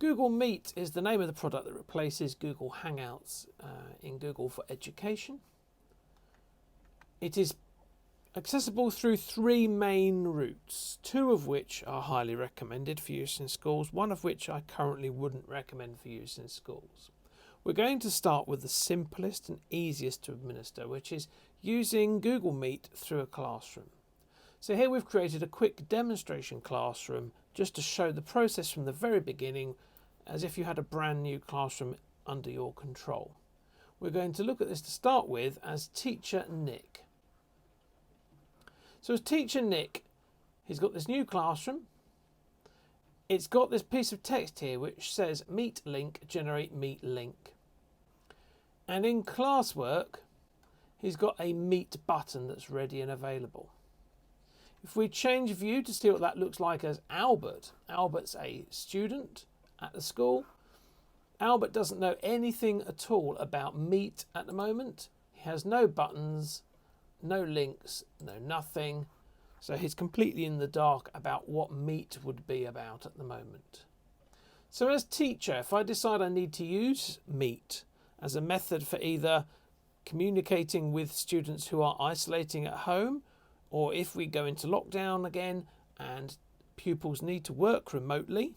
Google Meet is the name of the product that replaces Google Hangouts in Google for Education. It is accessible through 3 main routes, 2 of which are highly recommended for use in schools, 1 of which I currently wouldn't recommend for use in schools. We're going to start with the simplest and easiest to administer, which is using Google Meet through a classroom. So here we've created a quick demonstration classroom just to show the process from the very beginning, as if you had a brand new classroom under your control. We're going to look at this to start with as Teacher Nick. So as Teacher Nick, he's got this new classroom. It's got this piece of text here which says Meet link, generate Meet link. And in classwork, he's got a Meet button that's ready and available. If we change view to see what that looks like as Albert, Albert's a student at the school. Albert doesn't know anything at all about Meet at the moment. He has no buttons, no links, no nothing. So he's completely in the dark about what Meet would be about at the moment. So as teacher, if I decide I need to use Meet as a method for either communicating with students who are isolating at home, or if we go into lockdown again and pupils need to work remotely,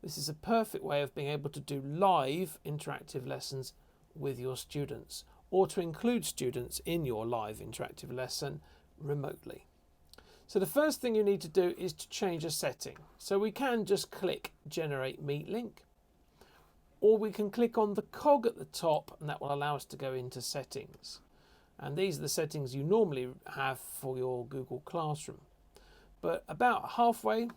this is a perfect way of being able to do live interactive lessons with your students, or to include students in your live interactive lesson remotely. So the first thing you need to do is to change a setting. So we can just click Generate Meet Link, or we can click on the cog at the top, and that will allow us to go into settings. And these are the settings you normally have for your Google Classroom. But about halfway,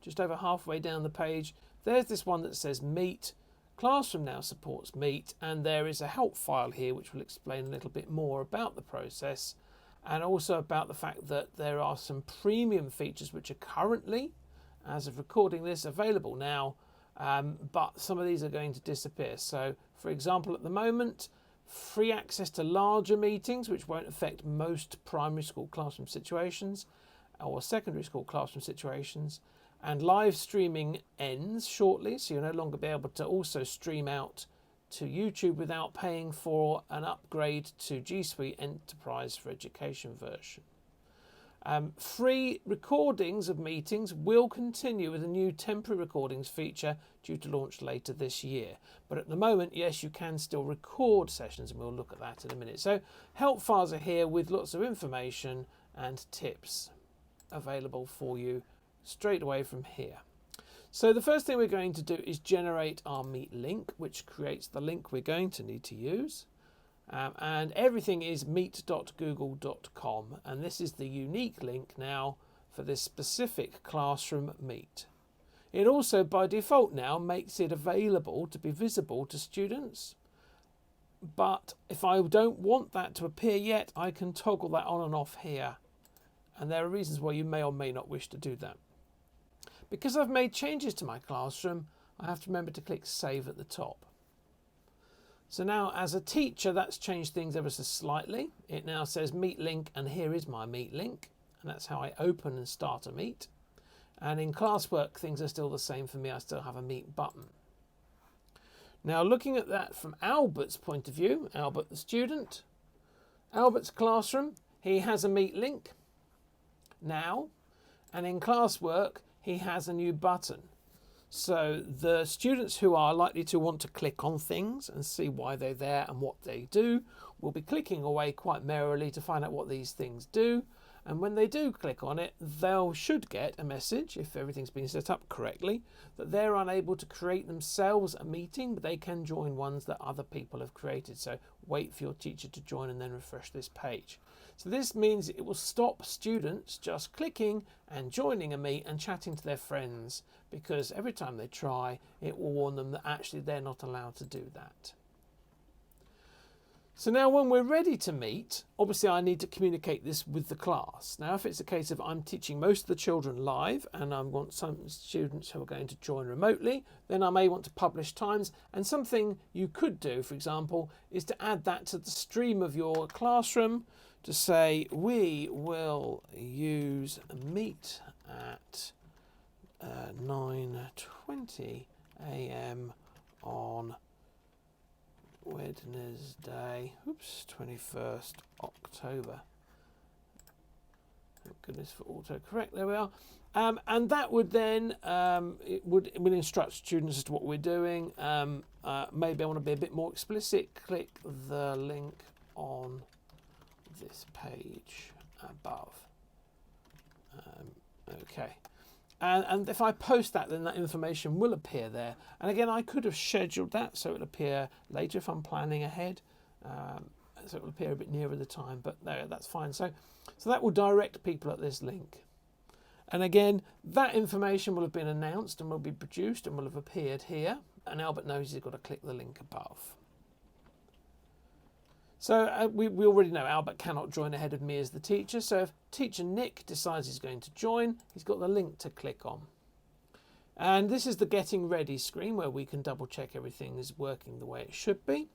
just over halfway down the page, there's this one that says Meet. Classroom now supports Meet, and there is a help file here which will explain a little bit more about the process, and also about the fact that there are some premium features which are currently, as of recording this, available now, but some of these are going to disappear. So for example, at the moment, free access to larger meetings, which won't affect most primary school classroom situations or secondary school classroom situations, and live streaming ends shortly, so you'll no longer be able to also stream out to YouTube without paying for an upgrade to G Suite Enterprise for Education version. Free recordings of meetings will continue with a new temporary recordings feature due to launch later this year. But at the moment, yes, you can still record sessions, and we'll look at that in a minute. So help files are here with lots of information and tips available for you straight away from here. So the first thing we're going to do is generate our Meet link, which creates the link we're going to need to use. And everything is meet.google.com, and this is the unique link now for this specific classroom Meet. It also by default now makes it available to be visible to students, but if I don't want that to appear yet, I can toggle that on and off here, and there are reasons why you may or may not wish to do that. Because I've made changes to my classroom, I have to remember to click Save at the top. So now as a teacher, that's changed things ever so slightly. It now says Meet link, and here is my Meet link, and that's how I open and start a Meet. And in classwork, things are still the same for me. I still have a Meet button. Now looking at that from Albert's point of view, Albert the student, Albert's classroom, he has a Meet link now, and in classwork, he has a new button. So the students who are likely to want to click on things and see why they're there and what they do will be clicking away quite merrily to find out what these things do. And when they do click on it, they should get a message, if everything's been set up correctly, that they're unable to create themselves a meeting, but they can join ones that other people have created. So wait for your teacher to join and then refresh this page. So this means it will stop students just clicking and joining a meet and chatting to their friends, because every time they try, it will warn them that actually they're not allowed to do that. So now when we're ready to meet, obviously I need to communicate this with the class. Now if it's a case of I'm teaching most of the children live and I want some students who are going to join remotely, then I may want to publish times. And something you could do, for example, is to add that to the stream of your classroom to say we will use Meet at 9:20 a.m. on Wednesday, 21st October. Thank goodness for autocorrect. There we are. And that would then it would instruct students as to what we're doing. Maybe I want to be a bit more explicit. Click the link on this page above. Okay. And if I post that, then that information will appear there. And again, I could have scheduled that so it'll appear later if I'm planning ahead. So it will appear a bit nearer the time, but there, that's fine. So that will direct people at this link. And again, that information will have been announced and will be produced and will have appeared here. And Albert knows he's got to click the link above. So we already know Albert cannot join ahead of me as the teacher. So if teacher Nick decides he's going to join, he's got the link to click on. And this is the getting ready screen where we can double check everything is working the way it should be.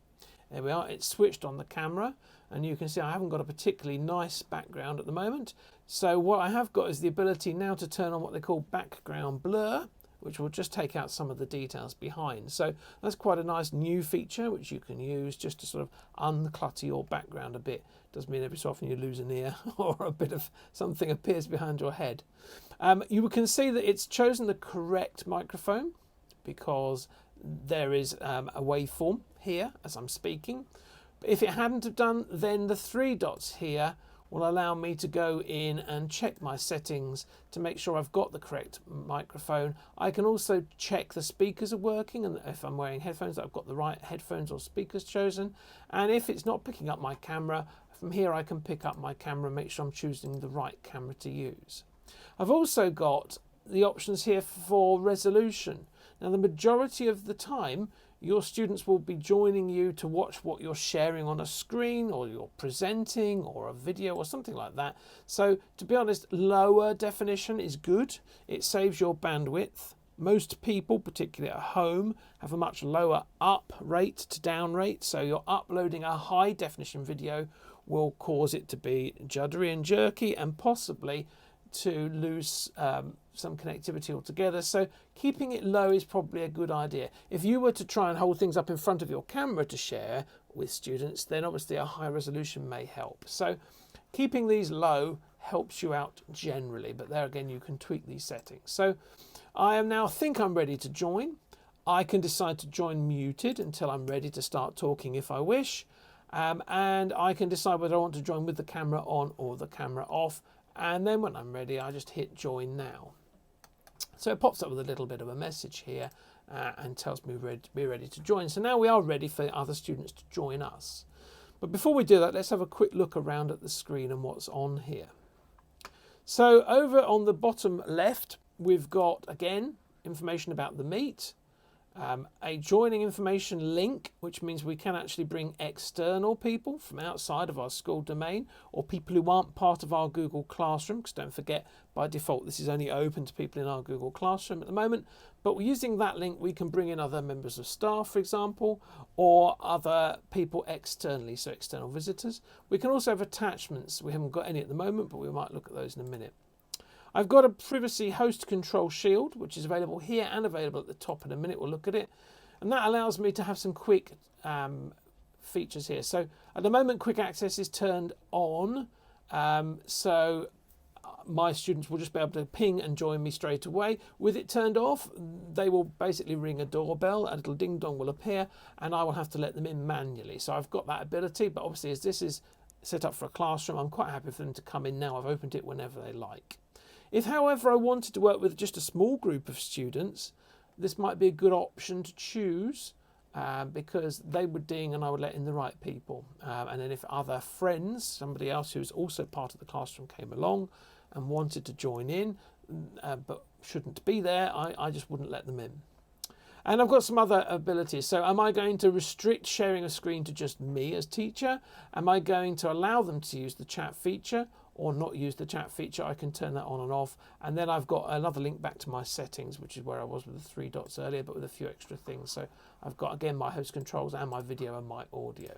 There we are, it's switched on the camera, and you can see I haven't got a particularly nice background at the moment. So what I have got is the ability now to turn on what they call background blur, which will just take out some of the details behind. So that's quite a nice new feature which you can use just to sort of unclutter your background a bit. Doesn't mean every so often you lose an ear or a bit of something appears behind your head. You can see that it's chosen the correct microphone because there is a waveform here as I'm speaking. But if it hadn't have done, then the three dots here will allow me to go in and check my settings to make sure I've got the correct microphone. I can also check the speakers are working, and if I'm wearing headphones, that I've got the right headphones or speakers chosen. And if it's not picking up my camera, from here I can pick up my camera and make sure I'm choosing the right camera to use. I've also got the options here for resolution. Now, the majority of the time, your students will be joining you to watch what you're sharing on a screen, or you're presenting, or a video, or something like that. So, to be honest, lower definition is good. It saves your bandwidth. Most people, particularly at home, have a much lower up rate to down rate. So, you're uploading a high definition video will cause it to be juddery and jerky, and possibly to lose some connectivity altogether. So keeping it low is probably a good idea. If you were to try and hold things up in front of your camera to share with students, then obviously a high resolution may help. So keeping these low helps you out generally, but there again you can tweak these settings. So I am now think I'm ready to join. I can decide to join muted until I'm ready to start talking if I wish, and I can decide whether I want to join with the camera on or the camera off. And then when I'm ready, I just hit join now. So it pops up with a little bit of a message here and tells me we're ready to join. So now we are ready for other students to join us. But before we do that, let's have a quick look around at the screen and what's on here. So over on the bottom left, we've got, again, information about the meet. A joining information link, which means we can actually bring external people from outside of our school domain, or people who aren't part of our Google Classroom, because don't forget, by default, this is only open to people in our Google Classroom at the moment. But using that link, we can bring in other members of staff, for example, or other people externally, so external visitors. We can also have attachments. We haven't got any at the moment, but we might look at those in a minute. I've got a privacy host control shield, which is available here and available at the top in a minute. We'll look at it. And that allows me to have some quick features here. So at the moment, quick access is turned on. So my students will just be able to ping and join me straight away. With it turned off, they will basically ring a doorbell, a little ding dong will appear, and I will have to let them in manually. So I've got that ability, but obviously as this is set up for a classroom, I'm quite happy for them to come in now. I've opened it whenever they like. If, however, I wanted to work with just a small group of students, this might be a good option to choose because they would ding and I would let in the right people. And then if other friends, somebody else who's also part of the classroom came along and wanted to join in but shouldn't be there, I just wouldn't let them in. And I've got some other abilities. So am I going to restrict sharing a screen to just me as teacher? Am I going to allow them to use the chat feature or not use the chat feature? I can turn that on and off. And then I've got another link back to my settings, which is where I was with the three dots earlier, but with a few extra things. So I've got, again, my host controls and my video and my audio.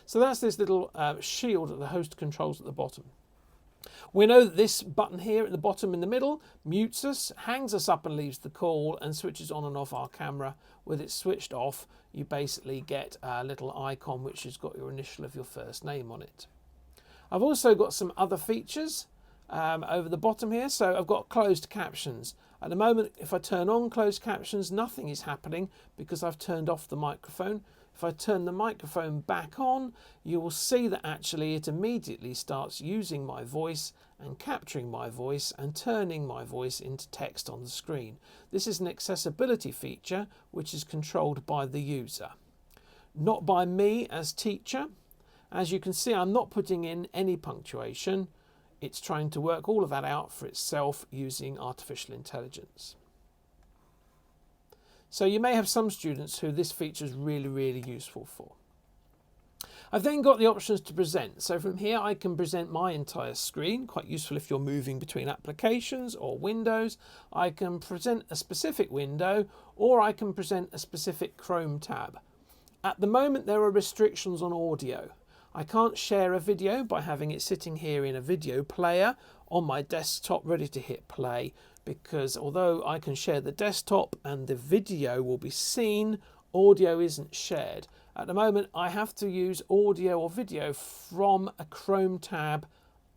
So that's this little shield at the host controls at the bottom. We know that this button here at the bottom in the middle mutes us, hangs us up and leaves the call, and switches on and off our camera. With it switched off, you basically get a little icon which has got your initial of your first name on it. I've also got some other features over the bottom here. So I've got closed captions. At the moment, if I turn on closed captions, nothing is happening because I've turned off the microphone. If I turn the microphone back on, you will see that actually it immediately starts using my voice and capturing my voice and turning my voice into text on the screen. This is an accessibility feature which is controlled by the user, not by me as teacher. As you can see, I'm not putting in any punctuation. It's trying to work all of that out for itself using artificial intelligence. So you may have some students who this feature is really, really useful for. I've then got the options to present. So from here I can present my entire screen, quite useful if you're moving between applications or windows. I can present a specific window, or I can present a specific Chrome tab. At the moment there are restrictions on audio. I can't share a video by having it sitting here in a video player on my desktop ready to hit play, because although I can share the desktop and the video will be seen, audio isn't shared. At the moment I have to use audio or video from a Chrome tab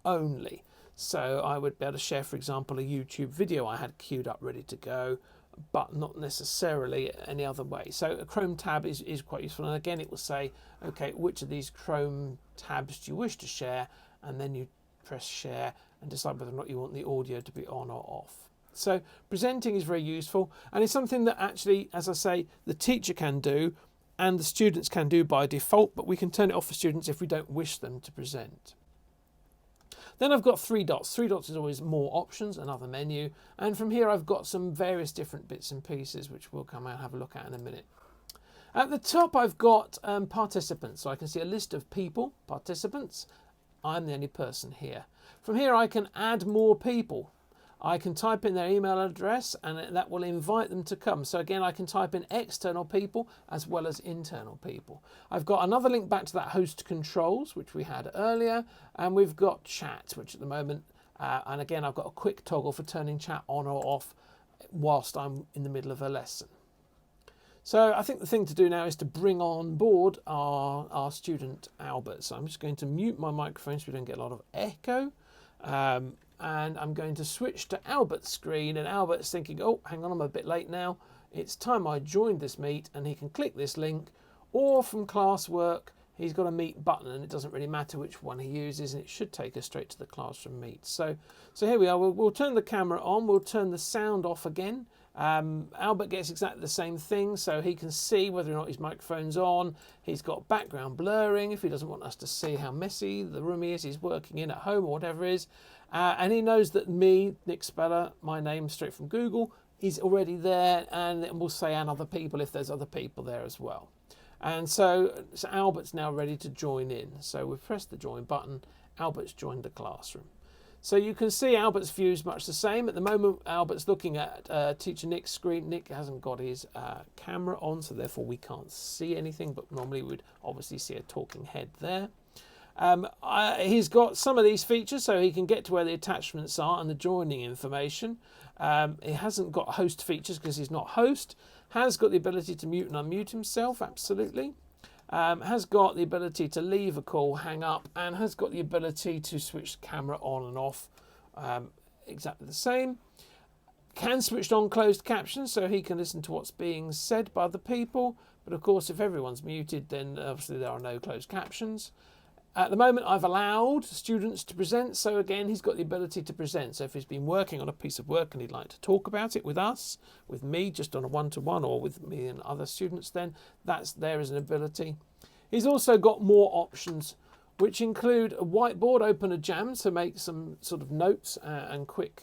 only. So I would be able to share, for example, a YouTube video I had queued up ready to go, but not necessarily any other way. So a Chrome tab is quite useful, and again it will say, okay, which of these Chrome tabs do you wish to share, and then you press share and decide whether or not you want the audio to be on or off. So presenting is very useful, and it's something that actually, as I say, the teacher can do and the students can do by default, but we can turn it off for students if we don't wish them to present. Then I've got three dots. Three dots is always more options, another menu. And from here I've got some various different bits and pieces which we'll come out and have a look at in a minute. At the top I've got participants. So I can see a list of people, participants. I'm the only person here. From here I can add more people. I can type in their email address and that will invite them to come. So again, I can type in external people as well as internal people. I've got another link back to that host controls, which we had earlier. And we've got chat, which at the moment, and again, I've got a quick toggle for turning chat on or off whilst I'm in the middle of a lesson. So I think the thing to do now is to bring on board our student Albert. So I'm just going to mute my microphone so we don't get a lot of echo. And I'm going to switch to Albert's screen, and Albert's thinking, oh, hang on, I'm a bit late now. It's time I joined this meet, and he can click this link, or from classwork, he's got a meet button, and it doesn't really matter which one he uses, and it should take us straight to the classroom meet. So here we are. We'll turn the camera on. We'll turn the sound off again. Albert gets exactly the same thing, so he can see whether or not his microphone's on. He's got background blurring if he doesn't want us to see how messy the room is he's working in at home or whatever it is. And he knows that me, Nick Speller, my name straight from Google, is already there, and we'll say and other people if there's other people there as well. And so Albert's now ready to join in. So we've pressed the join button. Albert's joined the classroom. So you can see Albert's view is much the same. At the moment, Albert's looking at teacher Nick's screen. Nick hasn't got his camera on, so therefore we can't see anything, but normally we'd obviously see a talking head there. He's got some of these features, so he can get to where the attachments are and the joining information. He hasn't got host features because he's not host. Has got the ability to mute and unmute himself, absolutely. Has got the ability to leave a call, hang up, and has got the ability to switch the camera on and off, exactly the same. Can switch on closed captions so he can listen to what's being said by the people, but of course if everyone's muted then obviously there are no closed captions. At the moment I've allowed students to present, so again he's got the ability to present. So if he's been working on a piece of work and he'd like to talk about it with us, with me, just on a one-to-one, or with me and other students, then that's there as an ability. He's also got more options which include a whiteboard, open a jam to make some sort of notes and quick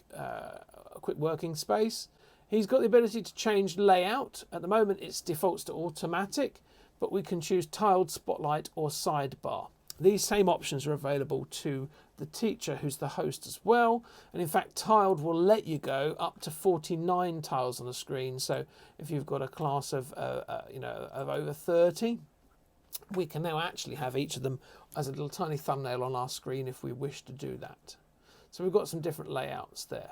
working space. He's got the ability to change layout. At the moment it defaults to automatic, but we can choose tiled, spotlight or sidebar. These same options are available to the teacher who's the host as well. And in fact, tiled will let you go up to 49 tiles on the screen. So if you've got a class of over 30, we can now actually have each of them as a little tiny thumbnail on our screen if we wish to do that. So we've got some different layouts there.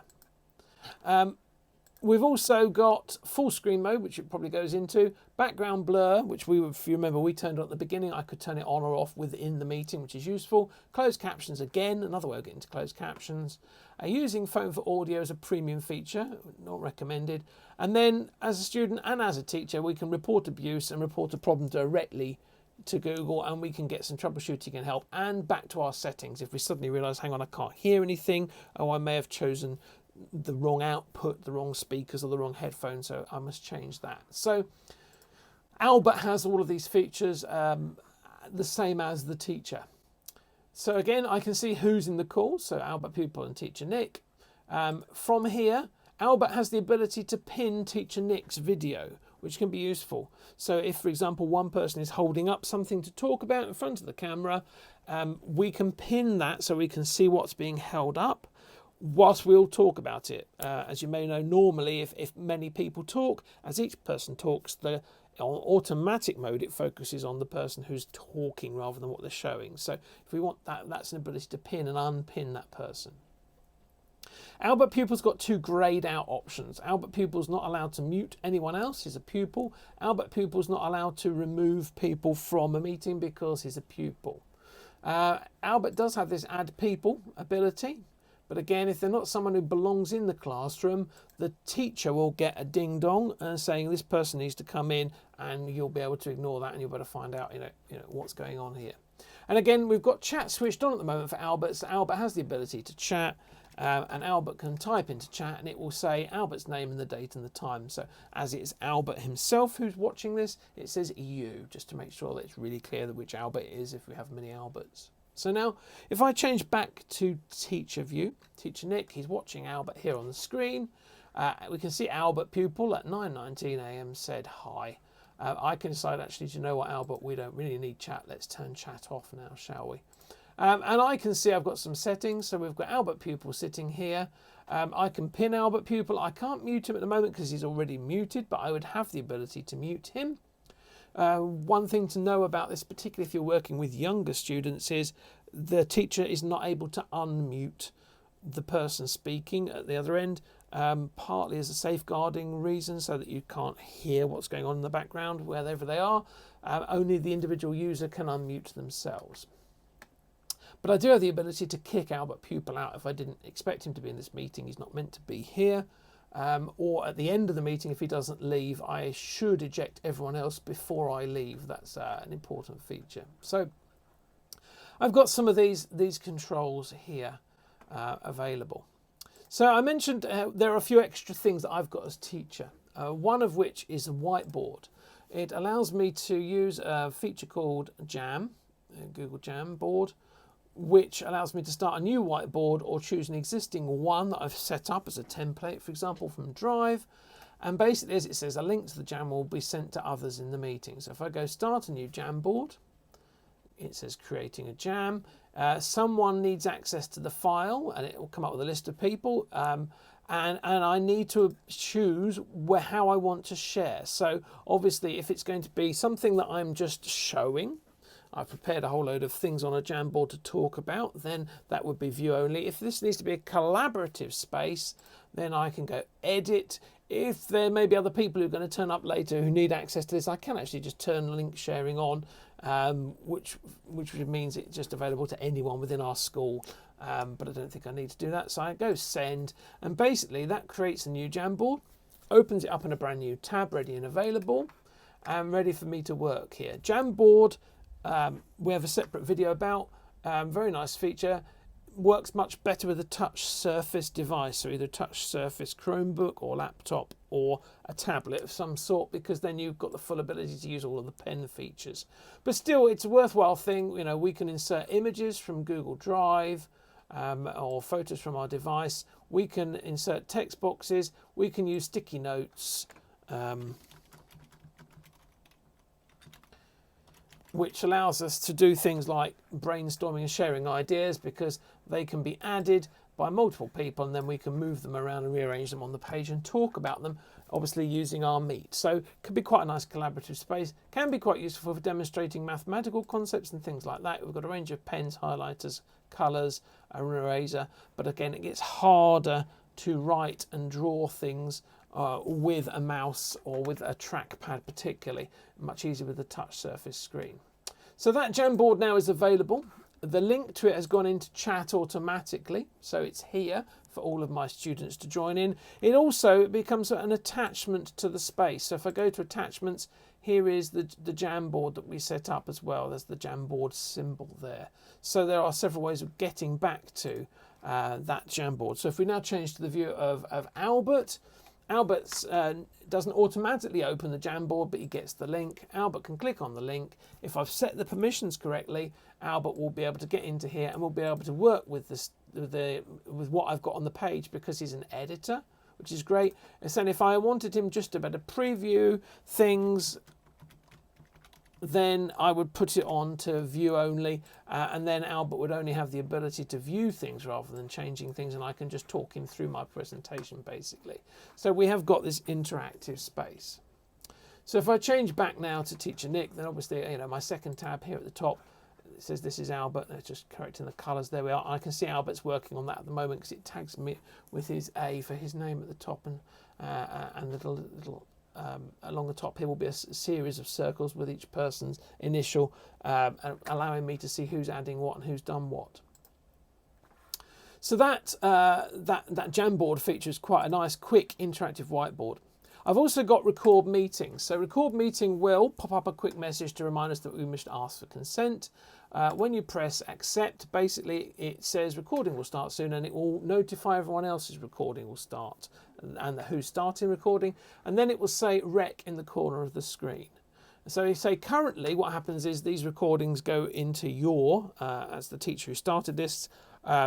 We've also got full screen mode, which it probably goes into, background blur, which if you remember, we turned on at the beginning. I could turn it on or off within the meeting, which is useful. Closed captions again, another way of getting to closed captions. Using phone for audio as a premium feature, not recommended. And then as a student and as a teacher, we can report abuse and report a problem directly to Google, and we can get some troubleshooting and help. And back to our settings. If we suddenly realise, hang on, I can't hear anything, oh, I may have chosen the wrong output, the wrong speakers or the wrong headphones, so I must change that. So Albert has all of these features, the same as the teacher. So again, I can see who's in the call, so Albert Pupil and Teacher Nick. From here, Albert has the ability to pin Teacher Nick's video, which can be useful. So if, for example, one person is holding up something to talk about in front of the camera, we can pin that so we can see what's being held up whilst we'll talk about it. As you may know, normally if many people talk, as each person talks, on automatic mode it focuses on the person who's talking rather than what they're showing. So if we want that, that's an ability to pin and unpin that person. Albert Pupil's got two greyed out options. Albert Pupil's not allowed to mute anyone else, he's a pupil. Albert Pupil's not allowed to remove people from a meeting because he's a pupil. Albert does have this add people ability. But again, if they're not someone who belongs in the classroom, the teacher will get a ding dong saying this person needs to come in, and you'll be able to ignore that and you'll be able to find out, you know what's going on here. And again, we've got chat switched on at the moment for Albert, so Albert has the ability to chat, and Albert can type into chat and it will say Albert's name and the date and the time. So as it's Albert himself who's watching this, it says you, just to make sure that it's really clear that which Albert it is if we have many Alberts. So now, if I change back to teacher view, Teacher Nick, he's watching Albert here on the screen. We can see Albert Pupil at 9:19 AM said hi. I can decide actually, do you know what, Albert, we don't really need chat. Let's turn chat off now, shall we? And I can see I've got some settings. So we've got Albert Pupil sitting here. I can pin Albert Pupil. I can't mute him at the moment because he's already muted, but I would have the ability to mute him. One thing to know about this, particularly if you're working with younger students, is the teacher is not able to unmute the person speaking at the other end, partly as a safeguarding reason so that you can't hear what's going on in the background wherever they are. Only the individual user can unmute themselves. But I do have the ability to kick Albert Pupil out if I didn't expect him to be in this meeting. He's not meant to be here. Or at the end of the meeting, if he doesn't leave, I should eject everyone else before I leave. That's an important feature. So I've got some of these controls here available. So I mentioned there are a few extra things that I've got as teacher, one of which is a whiteboard. It allows me to use a feature called Jam, Google Jamboard, which allows me to start a new whiteboard or choose an existing one that I've set up as a template, for example, from Drive. And basically, as it says, a link to the Jam will be sent to others in the meeting. So if I go start a new Jamboard, it says creating a Jam. Someone needs access to the file and it will come up with a list of people. And I need to choose how I want to share. So obviously, if it's going to be something that I'm just showing, I've prepared a whole load of things on a Jamboard to talk about, then that would be view only. If this needs to be a collaborative space, then I can go edit. If there may be other people who are going to turn up later who need access to this, I can actually just turn link sharing on, which means it's just available to anyone within our school. But I don't think I need to do that. So I go send, and basically that creates a new Jamboard, opens it up in a brand new tab, ready and available, and ready for me to work here. Jamboard, we have a separate video about, very nice feature, works much better with a touch surface device, so either touch surface Chromebook or laptop or a tablet of some sort, because then you've got the full ability to use all of the pen features. But still, it's a worthwhile thing. You know, we can insert images from Google Drive or photos from our device. We can insert text boxes. We can use sticky notes, which allows us to do things like brainstorming and sharing ideas, because they can be added by multiple people, and then we can move them around and rearrange them on the page and talk about them, obviously using our Meet. So it could be quite a nice collaborative space, can be quite useful for demonstrating mathematical concepts and things like that. We've got a range of pens, highlighters, colours, an eraser, but again it gets harder to write and draw things with a mouse or with a trackpad particularly. Much easier with a touch surface screen. So that Jamboard now is available. The link to it has gone into chat automatically, so it's here for all of my students to join in. It also becomes an attachment to the space. So if I go to attachments, here is the Jamboard that we set up as well. There's the Jamboard symbol there. So there are several ways of getting back to that Jamboard. So if we now change to the view of Albert, Albert doesn't automatically open the Jamboard, but he gets the link. Albert can click on the link. If I've set the permissions correctly, Albert will be able to get into here and will be able to work with this, with what I've got on the page, because he's an editor, which is great. And so if I wanted him just to better preview things, then I would put it on to view only, and then Albert would only have the ability to view things rather than changing things, and I can just talk him through my presentation basically. So we have got this interactive space. So if I change back now to Teacher Nick, then obviously, you know, my second tab here at the top, it says this is Albert. It's just correcting the colours. There we are. I can see Albert's working on that at the moment because it tags me with his A for his name at the top, and little along the top here will be a series of circles with each person's initial, allowing me to see who's adding what and who's done what. So that Jamboard features quite a nice, quick, interactive whiteboard. I've also got Record Meeting. So Record Meeting will pop up a quick message to remind us that we must ask for consent. When you press accept, basically it says recording will start soon, and it will notify everyone else's recording will start and who's starting recording, and then it will say rec in the corner of the screen. So you say currently what happens is these recordings go into your, as the teacher who started this,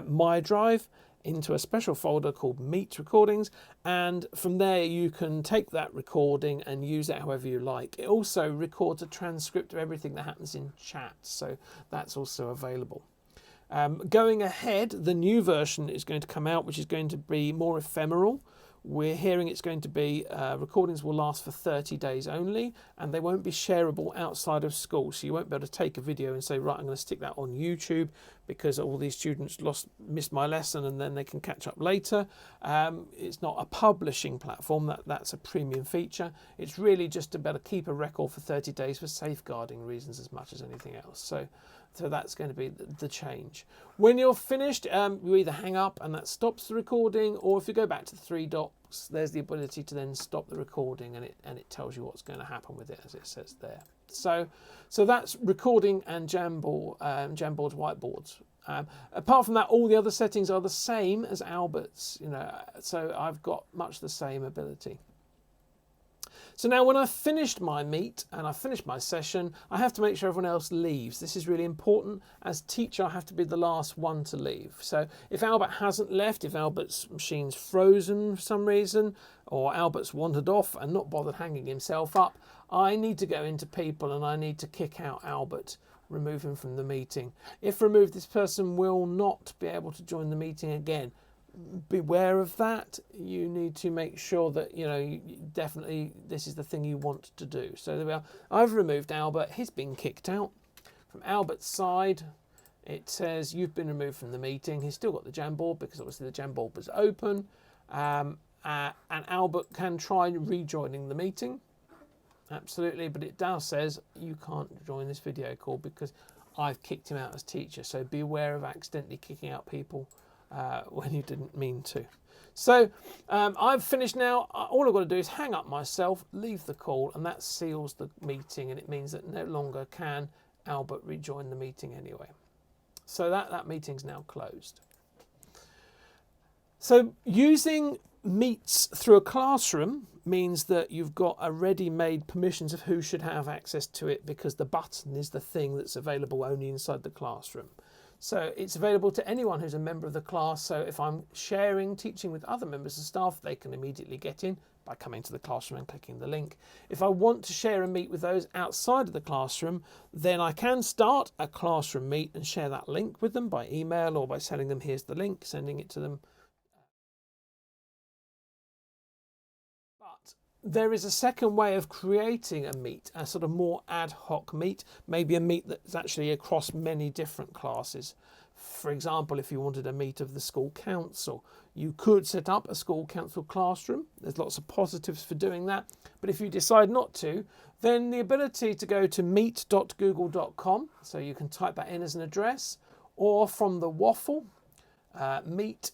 My Drive, into a special folder called Meet Recordings, and from there you can take that recording and use it however you like. It also records a transcript of everything that happens in chat, so that's also available. Going ahead, the new version is going to come out, which is going to be more ephemeral. We're hearing it's going to be, recordings will last for 30 days only, and they won't be shareable outside of school. So you won't be able to take a video and say, right, I'm going to stick that on YouTube because all these students missed my lesson and then they can catch up later. It's not a publishing platform, that's a premium feature. It's really just to better keep a record for 30 days for safeguarding reasons as much as anything else. So that's going to be the change. When you're finished, you either hang up and that stops the recording, or if you go back to the three dots, there's the ability to then stop the recording, and it tells you what's going to happen with it, as it says there. So that's recording and Jamboard, Jamboard's whiteboards. Apart from that, all the other settings are the same as Albert's, you know, so I've got much the same ability. So now when I've finished my meet and I've finished my session, I have to make sure everyone else leaves. This is really important. As teacher, I have to be the last one to leave. So if Albert hasn't left, if Albert's machine's frozen for some reason, or Albert's wandered off and not bothered hanging himself up, I need to go into people and I need to kick out Albert, remove him from the meeting. If removed, this person will not be able to join the meeting again. Beware of that. You need to make sure that, you know, definitely this is the thing you want to do. So there we are. I've removed Albert. He's been kicked out. From Albert's side, it says you've been removed from the meeting. He's still got the Jamboard because obviously the Jamboard was open. And Albert can try rejoining the meeting. Absolutely, but it now says you can't join this video call because I've kicked him out as teacher. So beware of accidentally kicking out people when you didn't mean to. So I've finished now. All I've got to do is hang up myself, leave the call, and that seals the meeting, and it means that no longer can Albert rejoin the meeting anyway. So that meeting's now closed. So using Meets through a classroom means that you've got a ready-made permissions of who should have access to it, because the button is the thing that's available only inside the classroom. So it's available to anyone who's a member of the class. So if I'm sharing, teaching with other members of staff, they can immediately get in by coming to the classroom and clicking the link. If I want to share a Meet with those outside of the classroom, then I can start a classroom Meet and share that link with them by email or by sending them, here's the link, sending it to them. But there is a second way of creating a Meet, a sort of more ad hoc Meet, maybe a Meet that's actually across many different classes. For example, if you wanted a Meet of the school council, you could set up a school council classroom. There's lots of positives for doing that. But if you decide not to, then the ability to go to meet.google.com, so you can type that in as an address, or from the waffle, Meet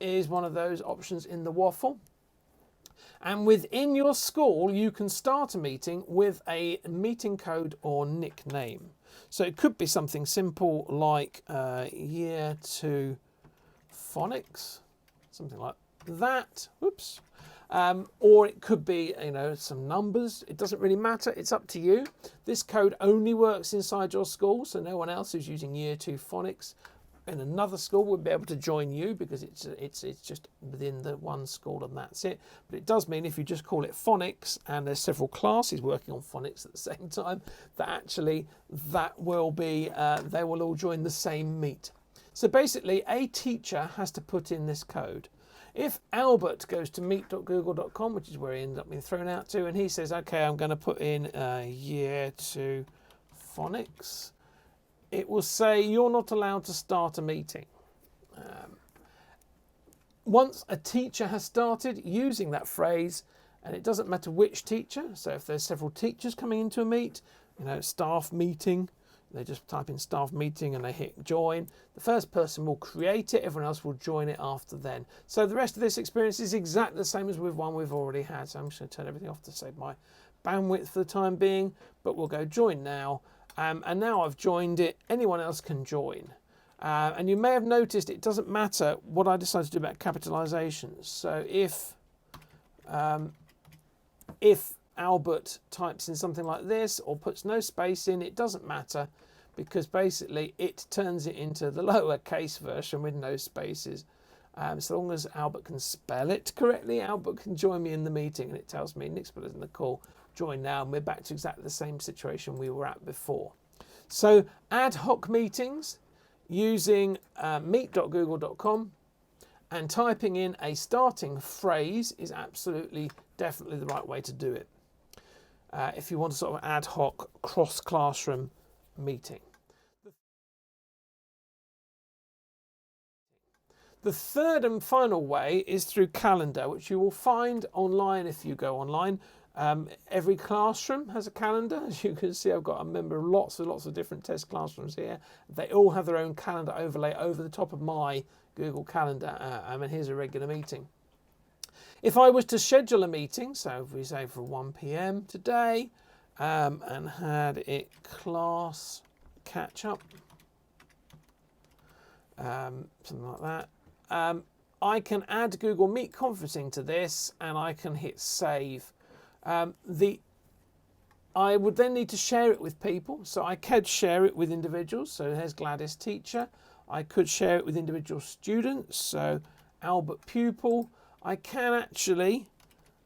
is one of those options in the waffle. And within your school, you can start a meeting with a meeting code or nickname. So it could be something simple like Year 2 Phonics, something like that. Whoops. Or it could be, some numbers. It doesn't really matter. It's up to you. This code only works inside your school, so no one else who's using Year 2 Phonics in another school would be able to join you, because it's just within the one school and that's it. But it does mean if you just call it phonics and there's several classes working on phonics at the same time, that actually that will be they will all join the same Meet. So basically a teacher has to put in this code. If Albert goes to meet.google.com, which is where he ended up being thrown out to, and he says, okay, I'm going to put in Year 2 Phonics, it will say you're not allowed to start a meeting. Once a teacher has started using that phrase, and it doesn't matter which teacher, so if there's several teachers coming into a Meet, staff meeting, they just type in staff meeting and they hit join. The first person will create it, everyone else will join it after then. So the rest of this experience is exactly the same as with one we've already had. So I'm just going to turn everything off to save my bandwidth for the time being, but we'll go join now. And now I've joined it, anyone else can join. And you may have noticed it doesn't matter what I decide to do about capitalizations. So if Albert types in something like this or puts no space in, it doesn't matter, because basically it turns it into the lowercase version with no spaces. So long as Albert can spell it correctly, Albert can join me in the meeting, and it tells me Nick Spiller's in the call. Join now, and we're back to exactly the same situation we were at before. So ad hoc meetings using meet.google.com and typing in a starting phrase is absolutely, definitely the right way to do it. If you want a sort of ad hoc cross-classroom meeting. The third and final way is through calendar, which you will find online if you go online. Every classroom has a calendar. As you can see, I've got a member of lots of different test classrooms here. They all have their own calendar overlay over the top of my Google Calendar. And here's a regular meeting. If I was to schedule a meeting, so if we say for 1 p.m. today, and had it class catch up, something like that, I can add Google Meet conferencing to this, and I can hit save. I would then need to share it with people, so I could share it with individuals. So here's Gladys teacher. I could share it with individual students, so Albert pupil. I can actually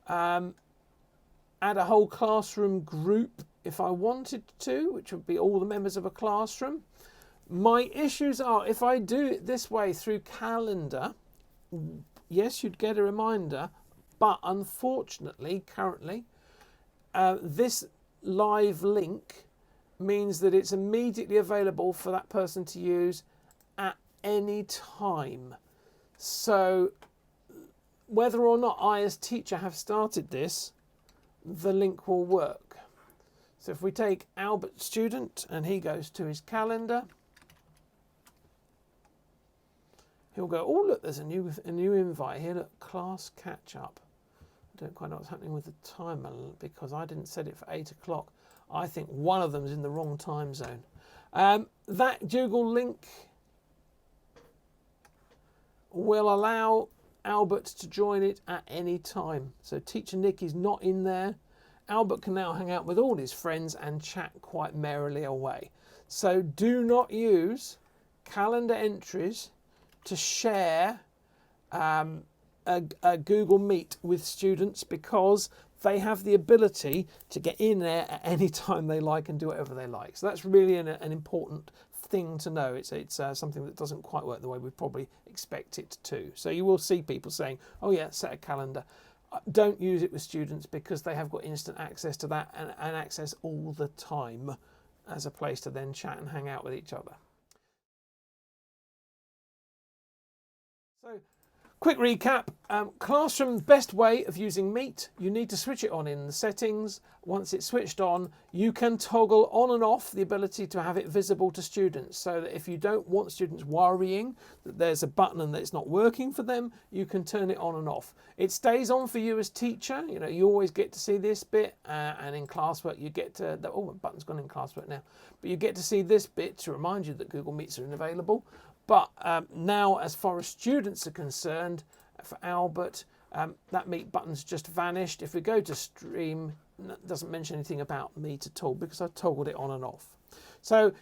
add a whole classroom group if I wanted to, which would be all the members of a classroom. My issues are, if I do it this way through calendar, yes, you'd get a reminder, but unfortunately, currently, this live link means that it's immediately available for that person to use at any time. So whether or not I as teacher have started this, the link will work. So if we take Albert student and he goes to his calendar, he'll go, oh look, there's a new invite here, look, class catch up. I don't quite know what's happening with the timer because I didn't set it for 8 o'clock. I think one of them is in the wrong time zone. That Google link will allow Albert to join it at any time. So teacher Nick is not in there. Albert can now hang out with all his friends and chat quite merrily away. So do not use calendar entries to share a Google Meet with students because they have the ability to get in there at any time they like and do whatever they like. So that's really an important thing to know. It's something that doesn't quite work the way we probably expect it to. So you will see people saying, oh yeah, set a calendar. Don't use it with students because they have got instant access to that and access all the time as a place to then chat and hang out with each other. So, quick recap. Classroom, best way of using Meet, you need to switch it on in the settings. Once it's switched on, you can toggle on and off the ability to have it visible to students, so that if you don't want students worrying that there's a button and that it's not working for them, you can turn it on and off. It stays on for you as teacher. You know, you always get to see this bit, and in classwork you get to, oh, the button's gone in classwork now, but you get to see this bit to remind you that Google Meets are available. But now, as far as students are concerned, for Albert, that Meet button's just vanished. If we go to stream, it doesn't mention anything about Meet at all because I've toggled it on and off. So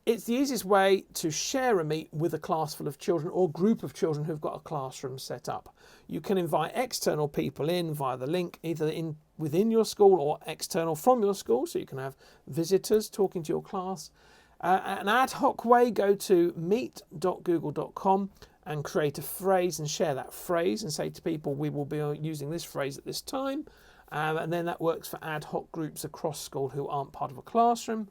it's the easiest way to share a Meet with a class full of children or group of children who've got a classroom set up. You can invite external people in via the link, either within your school or external from your school, so you can have visitors talking to your class. An ad hoc way, go to meet.google.com and create a phrase and share that phrase and say to people, we will be using this phrase at this time. And then that works for ad hoc groups across school who aren't part of a classroom.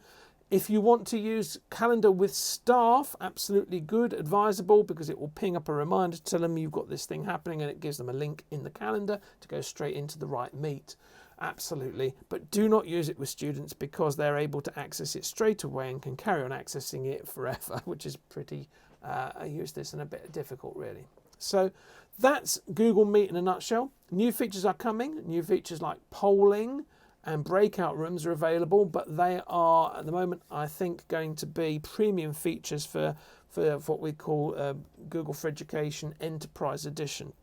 If you want to use calendar with staff, absolutely good, advisable, because it will ping up a reminder to tell them you've got this thing happening, and it gives them a link in the calendar to go straight into the right Meet. Absolutely, but do not use it with students because they're able to access it straight away and can carry on accessing it forever, which is pretty useless and a bit difficult really. So that's Google Meet in a nutshell. New features are coming. New features like polling and breakout rooms are available, but they are at the moment, I think, going to be premium features for what we call Google for Education Enterprise Edition.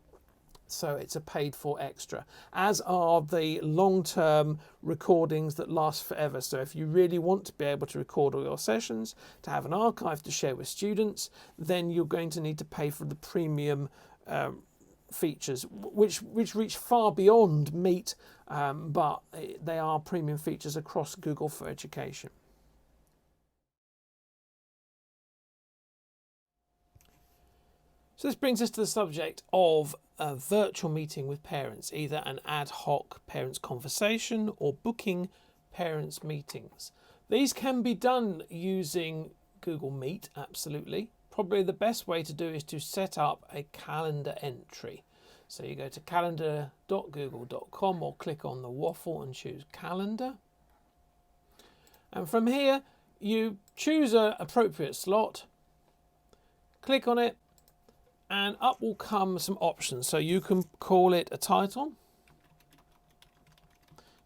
So it's a paid for extra, as are the long-term recordings that last forever. So if you really want to be able to record all your sessions, to have an archive to share with students, then you're going to need to pay for the premium features, which reach far beyond Meet, but they are premium features across Google for Education. So this brings us to the subject of a virtual meeting with parents, either an ad hoc parents conversation or booking parents meetings. These can be done using Google Meet, absolutely. Probably the best way to do is to set up a calendar entry. So you go to calendar.google.com or click on the waffle and choose calendar. And from here, you choose an appropriate slot, click on it, and up will come some options. So you can call it a title.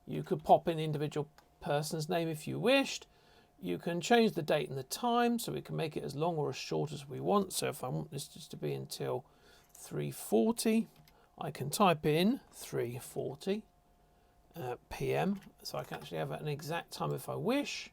You could pop in the individual person's name if you wished. You can change the date and the time, so we can make it as long or as short as we want. So if I want this just to be until 3:40, I can type in 3:40 p.m. So I can actually have an exact time if I wish.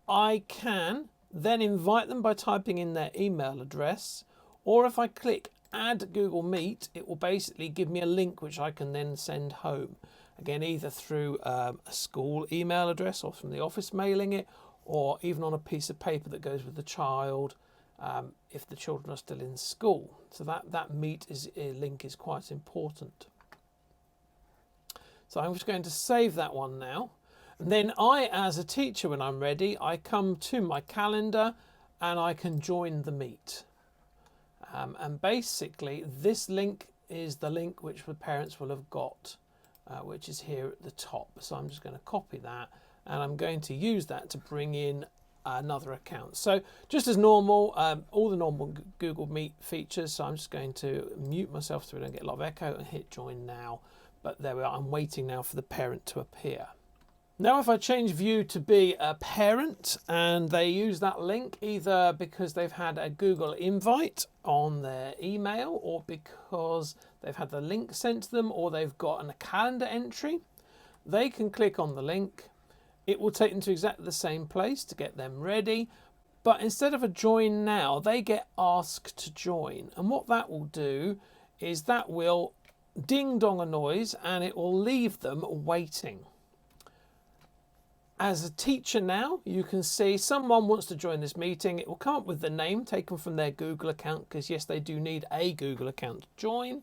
I can then invite them by typing in their email address, or if I click Add Google Meet, it will basically give me a link which I can then send home. Again, either through a school email address or from the office mailing it, or even on a piece of paper that goes with the child if the children are still in school. So that Meet link is quite important. So I'm just going to save that one now. And then I, as a teacher, when I'm ready, I come to my calendar and I can join the Meet. And basically, this link is the link which the parents will have got, which is here at the top. So I'm just going to copy that, and I'm going to use that to bring in another account. So just as normal, all the normal Google Meet features. So I'm just going to mute myself so we don't get a lot of echo and hit join now. But there we are. I'm waiting now for the parent to appear. Now if I change view to be a parent and they use that link either because they've had a Google invite on their email, or because they've had the link sent to them, or they've got a calendar entry, they can click on the link. It will take them to exactly the same place to get them ready, but instead of a join now, they get asked to join. And what that will do is that will ding dong a noise and it will leave them waiting. As a teacher now, you can see someone wants to join this meeting. It will come up with the name taken from their Google account, because yes, they do need a Google account to join.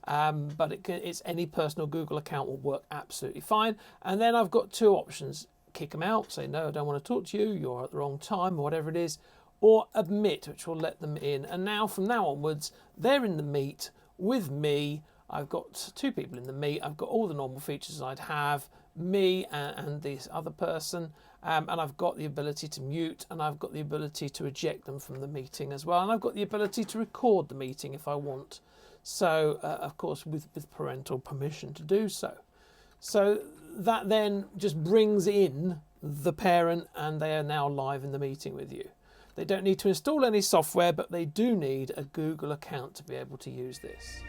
But it's any personal Google account will work absolutely fine. And then I've got two options: kick them out, say no, I don't want to talk to you, you're at the wrong time, or whatever it is, or admit, which will let them in. And now from now onwards, they're in the meet with me. I've got two people in the meet. I've got all the normal features I'd have, me and this other person, and I've got the ability to mute, and I've got the ability to eject them from the meeting as well, and I've got the ability to record the meeting if I want. So, of course, with parental permission to do so. So that then just brings in the parent, and they are now live in the meeting with you. They don't need to install any software, but they do need a Google account to be able to use this.